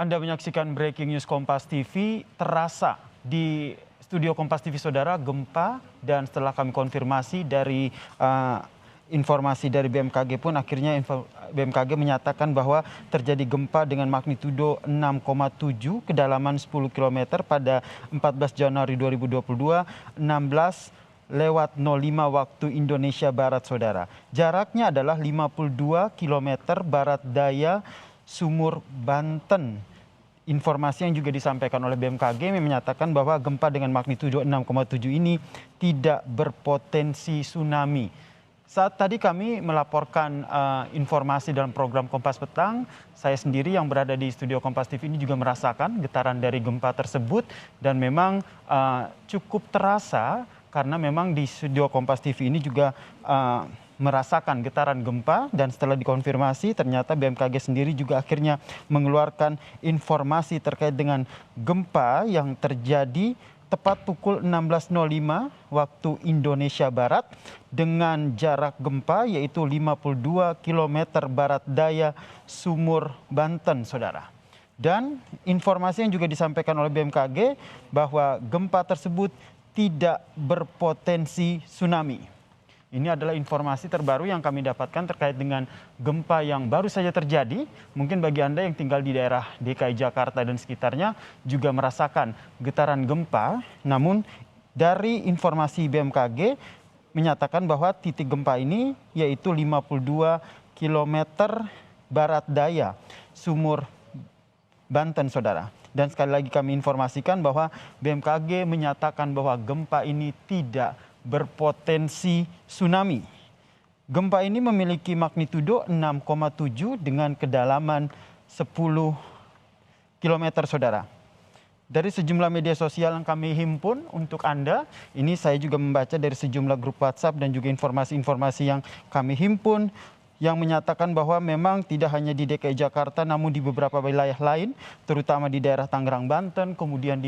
Anda menyaksikan Breaking News Kompas TV. Terasa di studio Kompas TV saudara gempa, dan setelah kami konfirmasi dari informasi dari BMKG pun akhirnya BMKG menyatakan bahwa terjadi gempa dengan magnitudo 6,7 kedalaman 10 km pada 14 Januari 2022, 16:05 waktu Indonesia Barat saudara. Jaraknya adalah 52 km barat daya Sumur, Banten. Informasi yang juga disampaikan oleh BMKG menyatakan bahwa gempa dengan magnitudo 6,7 ini tidak berpotensi tsunami. Saat tadi kami melaporkan informasi dalam program Kompas Petang, saya sendiri yang berada di studio Kompas TV ini juga merasakan getaran dari gempa tersebut, dan memang cukup terasa karena memang di studio Kompas TV ini juga merasakan getaran gempa, dan setelah dikonfirmasi ternyata BMKG sendiri juga akhirnya mengeluarkan informasi terkait dengan gempa yang terjadi tepat pukul 16.05 waktu Indonesia Barat dengan jarak gempa yaitu 52 km barat daya Sumur, Banten saudara. Dan informasi yang juga disampaikan oleh BMKG bahwa gempa tersebut tidak berpotensi tsunami. Ini adalah informasi terbaru yang kami dapatkan terkait dengan gempa yang baru saja terjadi. Mungkin bagi Anda yang tinggal di daerah DKI Jakarta dan sekitarnya juga merasakan getaran gempa. Namun dari informasi BMKG menyatakan bahwa titik gempa ini yaitu 52 km barat daya Sumur, Banten saudara. Dan sekali lagi kami informasikan bahwa BMKG menyatakan bahwa gempa ini tidak berpotensi tsunami. Gempa ini memiliki magnitudo 6,7 dengan kedalaman 10 km saudara. Dari sejumlah media sosial yang kami himpun untuk Anda, ini saya juga membaca dari sejumlah grup WhatsApp dan juga informasi-informasi yang kami himpun yang menyatakan bahwa memang tidak hanya di DKI Jakarta namun di beberapa wilayah lain, terutama di daerah Tangerang, Banten, kemudian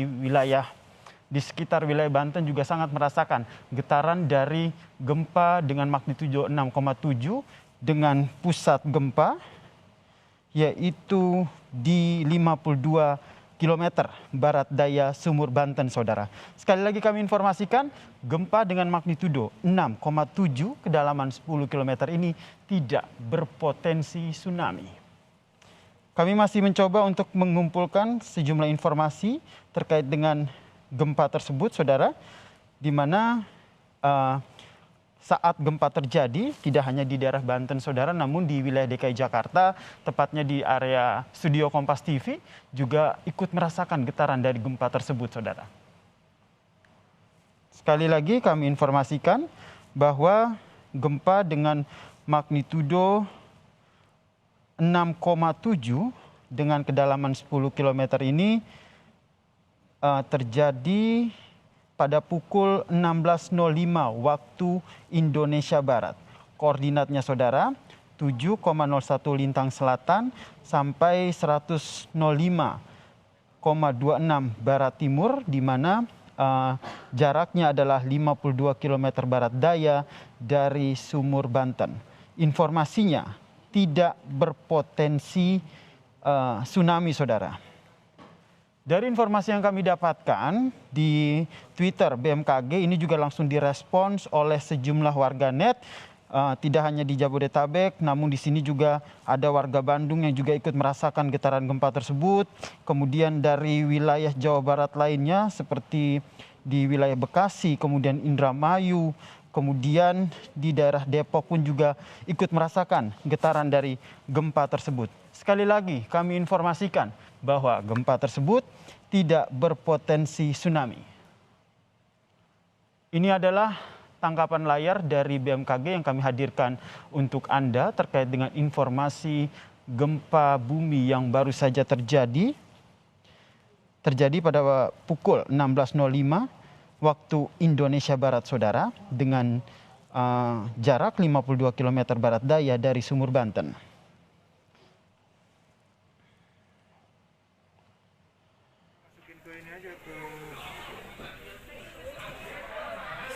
di sekitar wilayah Banten juga sangat merasakan getaran dari gempa dengan magnitudo 6,7 dengan pusat gempa yaitu di 52 km barat daya Sumur, Banten saudara. Sekali lagi kami informasikan gempa dengan magnitudo 6,7 kedalaman 10 km ini tidak berpotensi tsunami. Kami masih mencoba untuk mengumpulkan sejumlah informasi terkait dengan gempa tersebut saudara, di mana saat gempa terjadi tidak hanya di daerah Banten saudara, namun di wilayah DKI Jakarta, tepatnya di area studio Kompas TV juga ikut merasakan getaran dari gempa tersebut saudara. Sekali lagi kami informasikan bahwa gempa dengan magnitudo 6,7 dengan kedalaman 10 km ini terjadi pada pukul 16.05 waktu Indonesia Barat. Koordinatnya saudara 7,01 lintang selatan sampai 105,26 barat timur, di mana jaraknya adalah 52 km barat daya dari Sumur, Banten. Informasinya tidak berpotensi tsunami saudara. Dari informasi yang kami dapatkan di Twitter BMKG ini juga langsung direspons oleh sejumlah warganet, tidak hanya di Jabodetabek, namun di sini juga ada warga Bandung yang juga ikut merasakan getaran gempa tersebut. Kemudian dari wilayah Jawa Barat lainnya seperti di wilayah Bekasi, kemudian Indramayu, kemudian di daerah Depok pun juga ikut merasakan getaran dari gempa tersebut. Sekali lagi kami informasikan bahwa gempa tersebut tidak berpotensi tsunami. Ini adalah tangkapan layar dari BMKG yang kami hadirkan untuk Anda terkait dengan informasi gempa bumi yang baru saja terjadi pada pukul 16.05 waktu Indonesia Barat saudara, dengan jarak 52 km barat daya dari Sumur, Banten.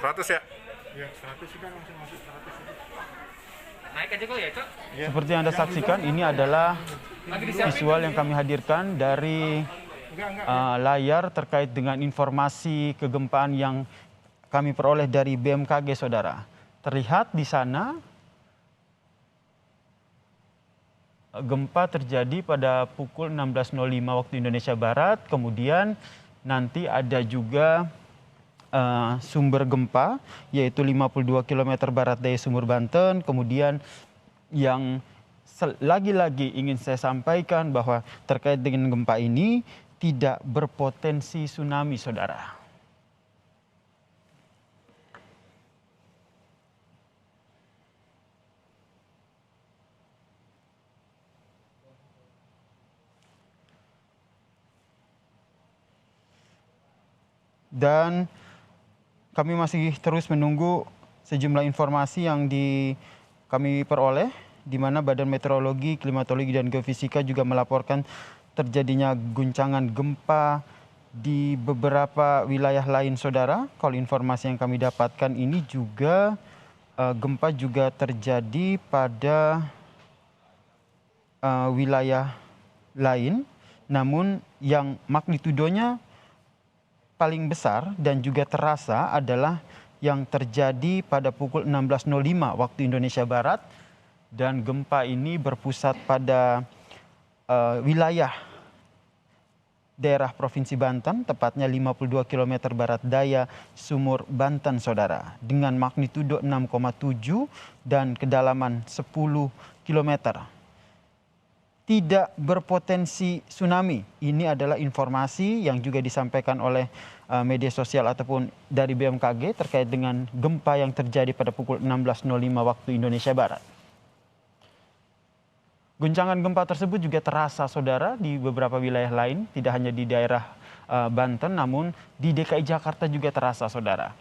100 ya? Ya, 100 sih kan langsung masuk 100 itu. Seperti yang Anda saksikan, ini adalah visual yang kami hadirkan dari layar terkait dengan informasi kegempaan yang kami peroleh dari BMKG, saudara. Terlihat di sana gempa terjadi pada pukul 16.05 waktu Indonesia Barat. Kemudian nanti ada juga sumber gempa, yaitu 52 km barat daya Sumur Banten. Kemudian yang lagi-lagi ingin saya sampaikan bahwa terkait dengan gempa ini tidak berpotensi tsunami, saudara. Dan kami masih terus menunggu sejumlah informasi yang kami peroleh, di mana Badan Meteorologi, Klimatologi, dan Geofisika juga melaporkan terjadinya guncangan gempa di beberapa wilayah lain, saudara. Kalau informasi yang kami dapatkan ini juga gempa juga terjadi pada wilayah lain, namun yang magnitudonya paling besar dan juga terasa adalah yang terjadi pada pukul 16.05 waktu Indonesia Barat, dan gempa ini berpusat pada wilayah daerah Provinsi Banten, tepatnya 52 km barat daya Sumur Banten, saudara, dengan magnitudo 6,7 dan kedalaman 10 km. Tidak berpotensi tsunami. Ini adalah informasi yang juga disampaikan oleh media sosial ataupun dari BMKG terkait dengan gempa yang terjadi pada pukul 16.05 waktu Indonesia Barat. Guncangan gempa tersebut juga terasa, saudara, di beberapa wilayah lain, tidak hanya di daerah Banten, namun di DKI Jakarta juga terasa, saudara.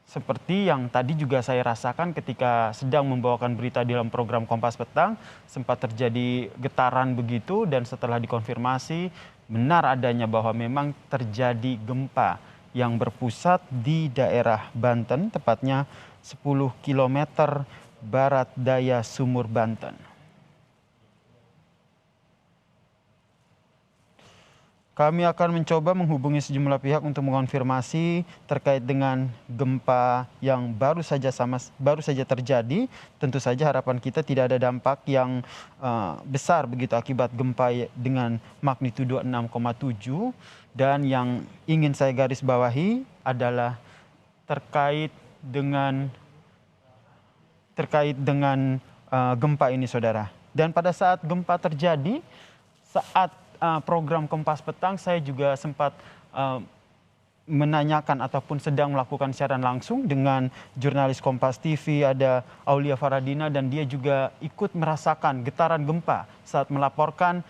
Seperti yang tadi juga saya rasakan ketika sedang membawakan berita di dalam program Kompas Petang, sempat terjadi getaran begitu, dan setelah dikonfirmasi benar adanya bahwa memang terjadi gempa yang berpusat di daerah Banten, tepatnya 10 km barat daya Sumur Banten. Kami akan mencoba menghubungi sejumlah pihak untuk mengonfirmasi terkait dengan gempa yang baru saja terjadi. Tentu saja harapan kita tidak ada dampak yang besar begitu akibat gempa dengan magnitudo 6,7. Dan yang ingin saya garis bawahi adalah terkait dengan gempa ini, saudara. Dan pada saat gempa terjadi, saat program Kompas Petang, saya juga sempat menanyakan ataupun sedang melakukan siaran langsung dengan jurnalis Kompas TV, ada Aulia Faradina, dan dia juga ikut merasakan getaran gempa saat melaporkan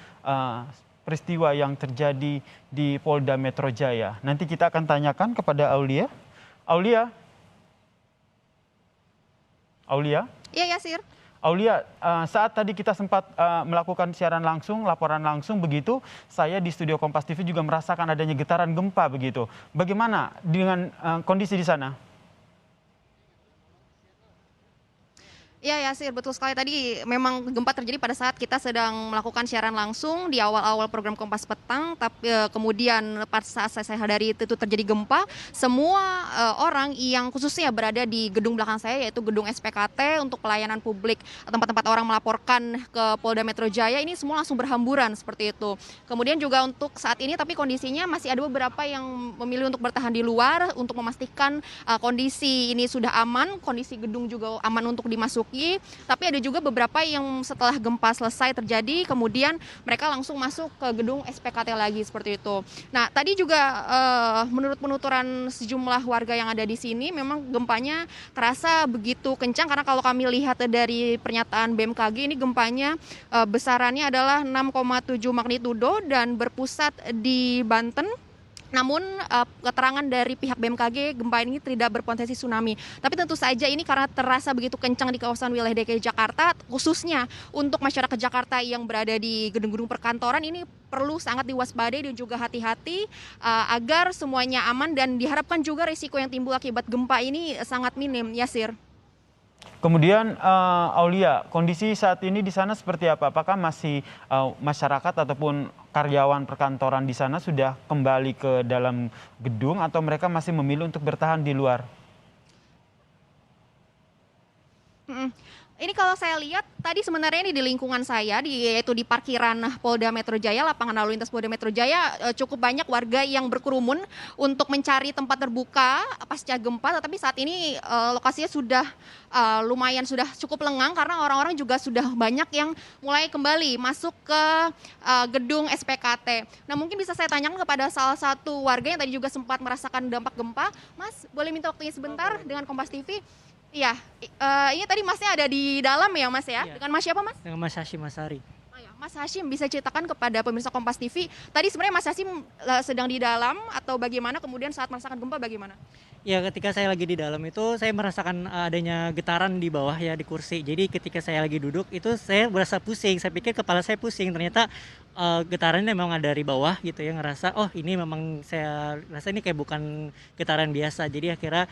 peristiwa yang terjadi di Polda Metro Jaya. Nanti kita akan tanyakan kepada Aulia. Aulia? Iya, Yasir. Aulia, saat tadi kita sempat melakukan siaran langsung, laporan langsung begitu, saya di studio Kompas TV juga merasakan adanya getaran gempa begitu. Bagaimana dengan kondisi di sana? Iya, Yasir, betul sekali. Tadi memang gempa terjadi pada saat kita sedang melakukan siaran langsung di awal-awal program Kompas Petang. Tapi kemudian pada saat saya sadari itu terjadi gempa, semua orang yang khususnya berada di gedung belakang saya, yaitu gedung SPKT untuk pelayanan publik, tempat-tempat orang melaporkan ke Polda Metro Jaya, ini semua langsung berhamburan seperti itu. Kemudian juga untuk saat ini, tapi kondisinya masih ada beberapa yang memilih untuk bertahan di luar untuk memastikan kondisi ini sudah aman, kondisi gedung juga aman untuk dimasuki. Tapi ada juga beberapa yang setelah gempa selesai terjadi, kemudian mereka langsung masuk ke gedung SPKT lagi seperti itu. Nah, tadi juga menurut penuturan sejumlah warga yang ada di sini, memang gempanya terasa begitu kencang, karena kalau kami lihat dari pernyataan BMKG, ini gempanya besarannya adalah 6,7 magnitudo dan berpusat di Banten. Namun keterangan dari pihak BMKG, gempa ini tidak berpotensi tsunami. Tapi tentu saja ini karena terasa begitu kencang di kawasan wilayah DKI Jakarta, khususnya untuk masyarakat Jakarta yang berada di gedung-gedung perkantoran, ini perlu sangat diwaspadai dan juga hati-hati agar semuanya aman, dan diharapkan juga risiko yang timbul akibat gempa ini sangat minim, Yasir. Kemudian Aulia, kondisi saat ini di sana seperti apa? Apakah masih masyarakat ataupun karyawan perkantoran di sana sudah kembali ke dalam gedung atau mereka masih memilih untuk bertahan di luar? Mhm. Ini kalau saya lihat tadi sebenarnya ini di lingkungan saya yaitu di parkiran Polda Metro Jaya, lapangan lalu lintas Polda Metro Jaya, cukup banyak warga yang berkerumun untuk mencari tempat terbuka pasca gempa, tetapi saat ini, lokasinya sudah, lumayan sudah cukup lengang karena orang-orang juga sudah banyak yang mulai kembali masuk ke, gedung SPKT. Nah, mungkin bisa saya tanyakan kepada salah satu warga yang tadi juga sempat merasakan dampak gempa. Mas, boleh minta waktunya sebentar dengan Kompas TV? Iya, ini tadi Masnya ada di dalam ya, Mas, ya? Iya, Dengan Mas siapa, Mas? dengan Mas Hashim Asari. Oh ya, Mas Hashim bisa ceritakan kepada pemirsa Kompas TV, tadi sebenarnya Mas Hashim, sedang di dalam atau bagaimana, kemudian saat merasakan gempa bagaimana? Ya, ketika saya lagi di dalam itu saya merasakan adanya getaran di bawah ya di kursi. Jadi ketika saya lagi duduk itu saya berasa pusing. Saya pikir kepala saya pusing. Ternyata getarannya memang ada dari bawah gitu ya, ngerasa oh ini memang saya rasa ini kayak bukan getaran biasa. Jadi akhirnya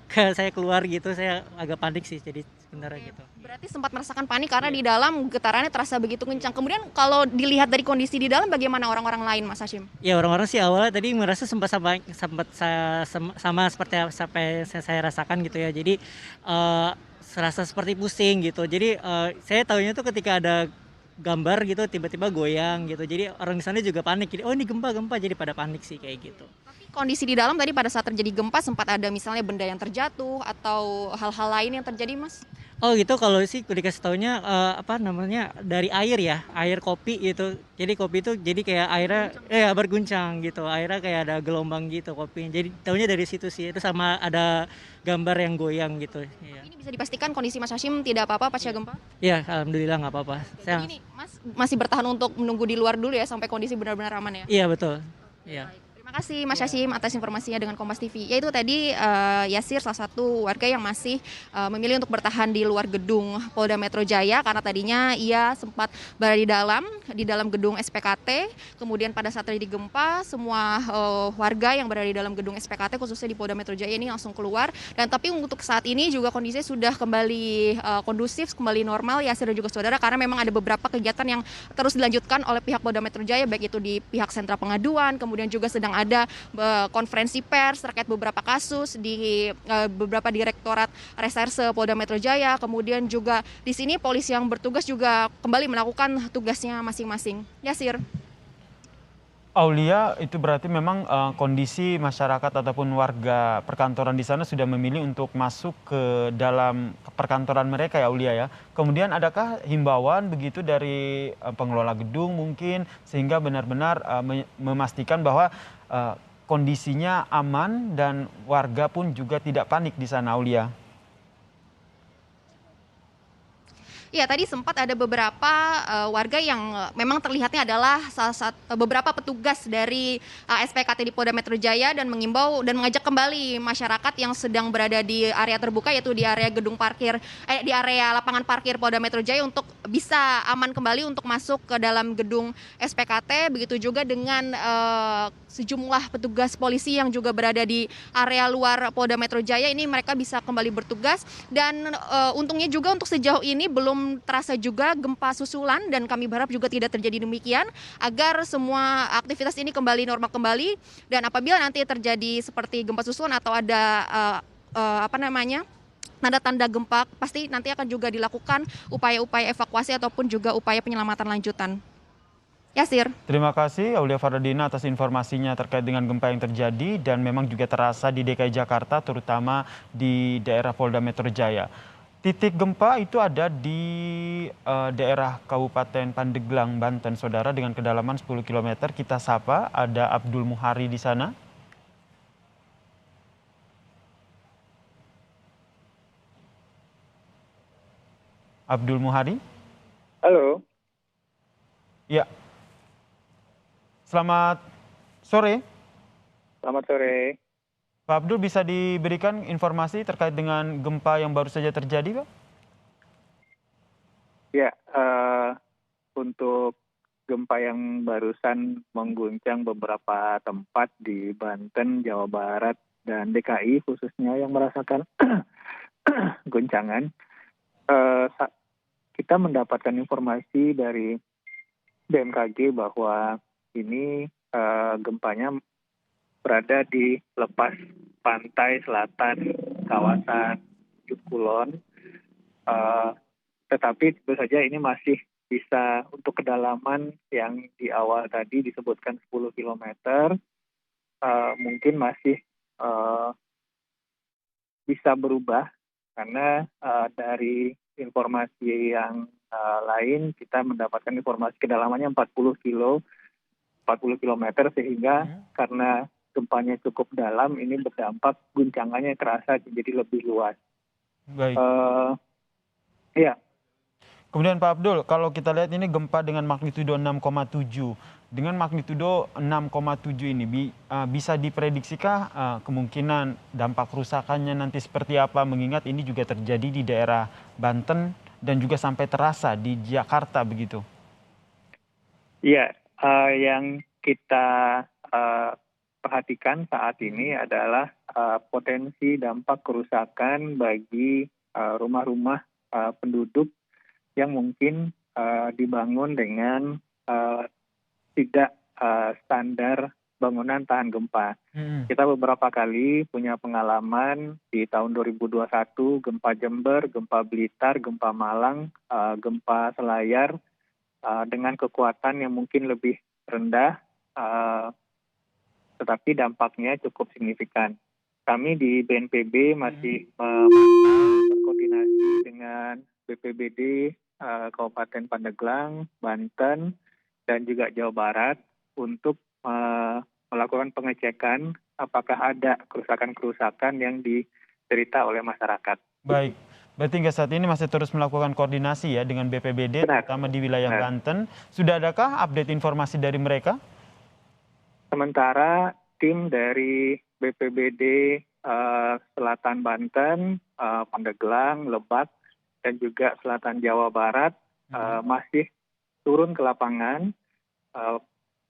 saya keluar gitu, saya agak panik sih jadi sebenarnya Oke, gitu. berarti sempat merasakan panik karena Iya. di dalam getarannya terasa begitu kencang. Kemudian kalau dilihat dari kondisi di dalam bagaimana orang-orang lain, Mas Hashim? Ya orang-orang sih awalnya tadi merasa sempat sama seperti sampai saya rasakan gitu ya. Jadi serasa seperti pusing gitu. Jadi saya tahunya tuh ketika ada gambar gitu tiba-tiba goyang gitu. Jadi orang di sana juga panik. Jadi oh ini gempa jadi pada panik sih kayak gitu. Tapi kondisi di dalam tadi pada saat terjadi gempa sempat ada misalnya benda yang terjatuh atau hal-hal lain yang terjadi, Mas? Oh gitu kalau sih dikasih taunya apa namanya dari air ya, air kopi gitu. Jadi kopi itu jadi kayak airnya berguncang gitu. Airnya kayak ada gelombang gitu kopinya. Jadi taunya dari situ sih. Itu sama ada gambar yang goyang gitu. Iya. Ini bisa dipastikan kondisi Mas Hashim tidak apa-apa pasca gempa? Iya, alhamdulillah nggak apa-apa. Jadi ini Mas masih bertahan untuk menunggu di luar dulu ya sampai kondisi benar-benar aman ya? Iya betul. Iya. Baik, terima kasih Mas Hashim atas informasinya dengan Kompas TV. Yaitu tadi Yasir salah satu warga yang masih memilih untuk bertahan di luar gedung Polda Metro Jaya karena tadinya ia sempat berada di dalam gedung SPKT. Kemudian pada saat terjadi gempa, semua warga yang berada di dalam gedung SPKT khususnya di Polda Metro Jaya ini langsung keluar. Dan tapi untuk saat ini juga kondisinya sudah kembali kondusif, kembali normal Yasir dan juga saudara karena memang ada beberapa kegiatan yang terus dilanjutkan oleh pihak Polda Metro Jaya baik itu di pihak sentra pengaduan, kemudian juga sedang ada konferensi pers terkait beberapa kasus di beberapa direktorat reserse Polda Metro Jaya. Kemudian juga di sini polisi yang bertugas juga kembali melakukan tugasnya masing-masing. Yasir. Aulia, itu berarti memang kondisi masyarakat ataupun warga perkantoran di sana sudah memilih untuk masuk ke dalam perkantoran mereka ya Aulia ya. Kemudian adakah himbauan begitu dari pengelola gedung mungkin sehingga benar-benar memastikan bahwa kondisinya aman dan warga pun juga tidak panik di sana Aulia? Ya, tadi sempat ada beberapa warga yang memang terlihatnya adalah salah satu beberapa petugas dari SPKT di Polda Metro Jaya dan mengimbau dan mengajak kembali masyarakat yang sedang berada di area terbuka yaitu di area gedung parkir di area lapangan parkir Polda Metro Jaya untuk bisa aman kembali untuk masuk ke dalam gedung SPKT. Begitu juga dengan sejumlah petugas polisi yang juga berada di area luar Polda Metro Jaya ini mereka bisa kembali bertugas dan untungnya juga untuk sejauh ini belum terasa juga gempa susulan dan kami berharap juga tidak terjadi demikian agar semua aktivitas ini kembali normal kembali dan apabila nanti terjadi seperti gempa susulan atau ada tanda-tanda gempa pasti nanti akan juga dilakukan upaya-upaya evakuasi ataupun juga upaya penyelamatan lanjutan. Yasir. Terima kasih Aulia Fardina atas informasinya terkait dengan gempa yang terjadi dan memang juga terasa di DKI Jakarta terutama di daerah Polda Metro Jaya. Titik gempa itu ada di daerah Kabupaten Pandeglang, Banten, saudara, dengan kedalaman 10 km. Kita sapa, ada Abdul Muhari di sana. Abdul Muhari? Halo. Ya. Selamat sore. Selamat sore. Pak Abdul, bisa diberikan informasi terkait dengan gempa yang baru saja terjadi, Pak? Ya, untuk gempa yang barusan mengguncang beberapa tempat di Banten, Jawa Barat, dan DKI khususnya yang merasakan goncangan. Kita mendapatkan informasi dari BMKG bahwa ini gempanya berada di lepas pantai selatan kawasan Ujung Kulon. Tetapi tentu saja ini masih bisa untuk kedalaman yang di awal tadi disebutkan 10 kilometer, mungkin masih bisa berubah karena dari informasi yang lain kita mendapatkan informasi kedalamannya 40 kilometer sehingga karena gempanya cukup dalam ini berdampak guncangannya terasa jadi lebih luas. Baik. Iya. Kemudian Pak Abdul, kalau kita lihat ini gempa dengan magnitudo 6,7. Dengan magnitudo 6,7 ini bisa diprediksikah kemungkinan dampak kerusakannya nanti seperti apa, mengingat ini juga terjadi di daerah Banten dan juga sampai terasa di Jakarta begitu? Iya, yang kita perhatikan saat ini adalah potensi dampak kerusakan bagi rumah-rumah penduduk yang mungkin dibangun dengan tidak standar bangunan tahan gempa. Kita beberapa kali punya pengalaman di tahun 2021, gempa Jember, gempa Blitar, gempa Malang, gempa Selayar, dengan kekuatan yang mungkin lebih rendah, tetapi dampaknya cukup signifikan. Kami di BNPB masih berkoordinasi dengan BPBD Kabupaten Pandeglang, Banten, dan juga Jawa Barat untuk melakukan pengecekan apakah ada kerusakan-kerusakan yang diderita oleh masyarakat. Baik, berarti hingga saat ini masih terus melakukan koordinasi ya dengan BPBD, terutama di wilayah Banten. Sudah adakah update informasi dari mereka? Sementara tim dari BPBD Selatan Banten, Pandeglang, Lebak, dan juga Selatan Jawa Barat masih turun ke lapangan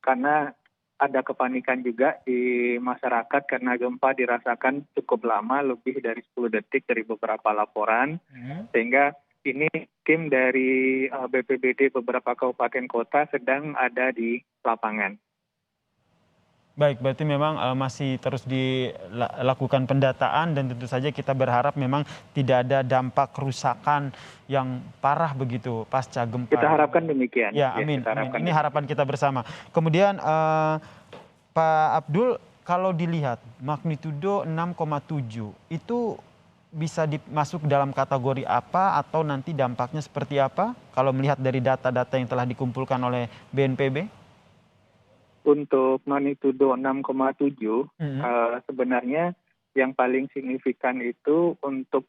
karena ada kepanikan juga di masyarakat karena gempa dirasakan cukup lama, lebih dari 10 detik dari beberapa laporan, sehingga ini tim dari BPBD beberapa kabupaten kota sedang ada di lapangan. Baik, berarti memang masih terus dilakukan pendataan dan tentu saja kita berharap memang tidak ada dampak kerusakan yang parah begitu pasca gempa. Kita harapkan demikian. Ya, amin. Ini harapan kita bersama. Kemudian Pak Abdul, kalau dilihat magnitudo 6,7 itu bisa masuk dalam kategori apa atau nanti dampaknya seperti apa kalau melihat dari data-data yang telah dikumpulkan oleh BNPB? Untuk magnitudo 6,7 sebenarnya yang paling signifikan itu untuk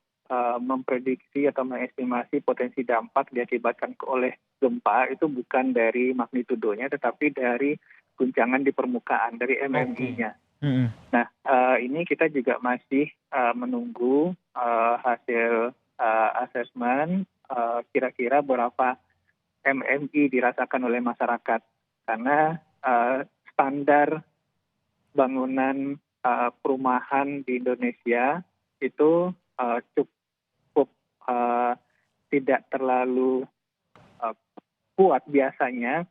memprediksi atau mengestimasi potensi dampak diakibatkan oleh gempa itu bukan dari magnitudonya tetapi dari guncangan di permukaan, dari MMI-nya. Nah, ini kita juga masih menunggu hasil asesmen kira-kira berapa MMI dirasakan oleh masyarakat karena standar bangunan perumahan di Indonesia itu cukup tidak terlalu kuat biasanya.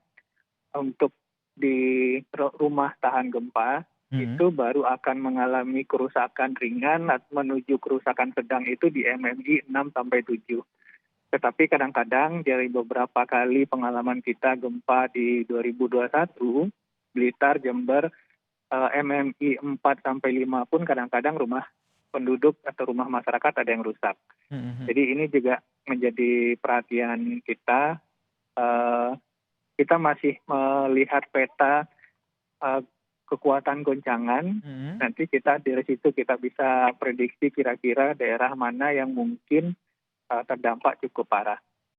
Untuk di rumah tahan gempa itu baru akan mengalami kerusakan ringan menuju kerusakan sedang itu di MMI 6-7. Tetapi kadang-kadang dari beberapa kali pengalaman kita gempa di 2021, Blitar, Jember, MMI 4-5 pun kadang-kadang rumah penduduk atau rumah masyarakat ada yang rusak. Jadi ini juga menjadi perhatian kita. Kita masih melihat peta kekuatan goncangan. Nanti dari situ kita bisa prediksi kira-kira daerah mana yang mungkin terdampak cukup parah.